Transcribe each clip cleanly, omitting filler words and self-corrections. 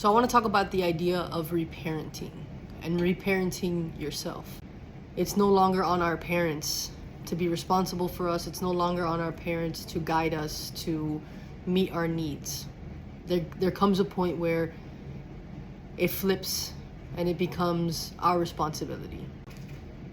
So I want to talk about the idea of reparenting and reparenting yourself. It's no longer on our parents to be responsible for us. It's no longer on our parents to guide us, to meet our needs. There comes a point where it flips and it becomes our responsibility.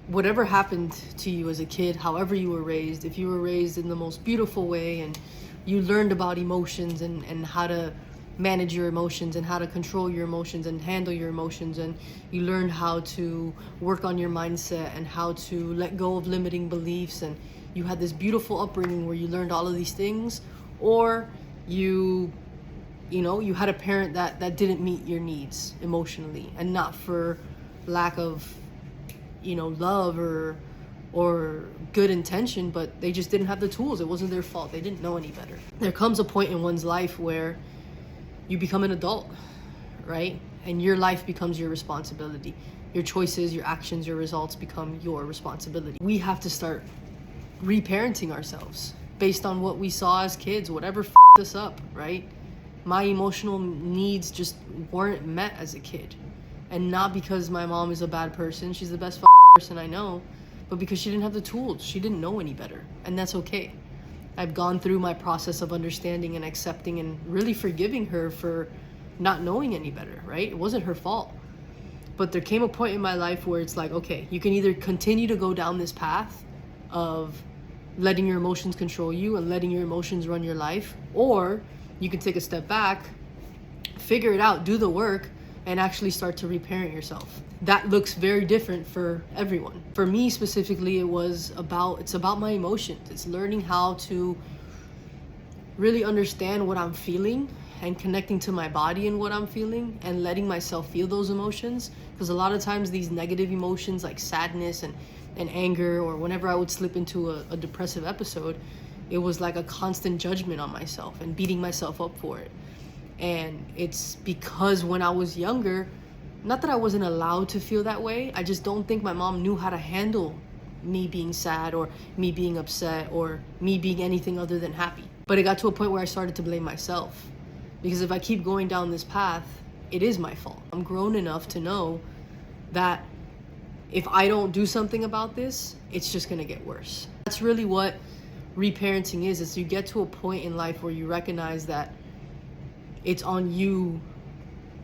Whatever happened to you as a kid, however you were raised, if you were raised in the most beautiful way and you learned about emotions and how to manage your emotions and how to control your emotions and handle your emotions, and you learned how to work on your mindset and how to let go of limiting beliefs, and you had this beautiful upbringing where you learned all of these things, or you had a parent that didn't meet your needs emotionally, and not for lack of love or good intention, but they just didn't have the tools. It wasn't their fault. They didn't know any better. There comes a point in one's life where you become an adult, right? And your life becomes your responsibility. Your choices, your actions, your results become your responsibility. We have to start reparenting ourselves based on what we saw as kids, whatever f***ed us up, right? My emotional needs just weren't met as a kid. And not because my mom is a bad person, she's the best person I know, but because she didn't have the tools. She didn't know any better, and that's okay. I've gone through my process of understanding and accepting and really forgiving her for not knowing any better, right? It wasn't her fault. But there came a point in my life where it's like, okay, you can either continue to go down this path of letting your emotions control you and letting your emotions run your life, or you can take a step back, figure it out, do the work, and actually start to reparent yourself. That looks very different for everyone. For me specifically, it's about my emotions. It's learning how to really understand what I'm feeling and connecting to my body and what I'm feeling and letting myself feel those emotions. Because a lot of times these negative emotions like sadness and anger, or whenever I would slip into a depressive episode, it was like a constant judgment on myself and beating myself up for it. And it's because when I was younger, not that I wasn't allowed to feel that way, I just don't think my mom knew how to handle me being sad or me being upset or me being anything other than happy. But it got to a point where I started to blame myself, because if I keep going down this path, it is my fault. I'm grown enough to know that if I don't do something about this, it's just gonna get worse. That's really what reparenting is you get to a point in life where you recognize that it's on you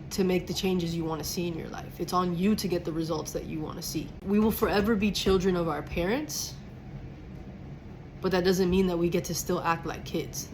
to make the changes you want to see in your life. It's on you to get the results that you want to see. We will forever be children of our parents, but that doesn't mean that we get to still act like kids.